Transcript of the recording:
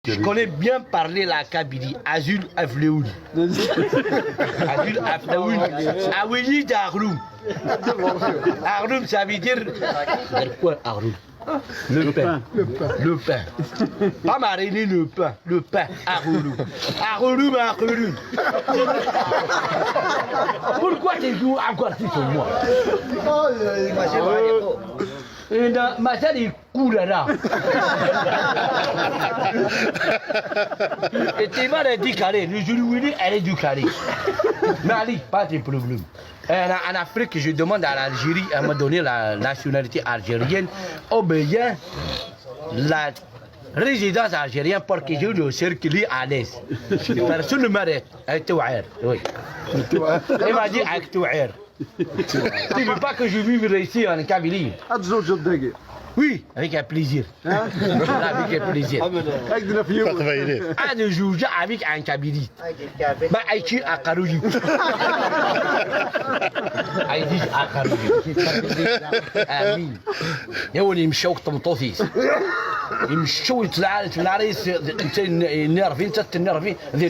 Je connais bien parler la Kabylie. Azul Afleoul. Azul Afleoul. Aweli d'Arloum. Arloum, ça veut dire. Quoi, Arloum? Le pain. Le pain. Pas mariner le pain. Le pain. Arloum. Arloum, Arloum. Pourquoi tu joues encore sur moi? Masal est coulera. Et tu vas du carré. Le jour elle est du carré. Mais allez, pas de problème. En Afrique, je demande à l'Algérie à me donner la nationalité algérienne ou bien la résidence algérienne pour que je le circule à l'aise. Personne ne m'arrête. Oui. Il m'a dit Actouaire. Tu ne veux pas que je vive ici en Kabylie? Oui, avec un plaisir. Avec un plaisir. De jouer avec un Kabylie. Bah, Aïchi à Karouji. Aïchi à Karouji. Amin. يقول يمشوا طمطوطيس يمشوا يطلع ناريس نيرفين تنرفين ذي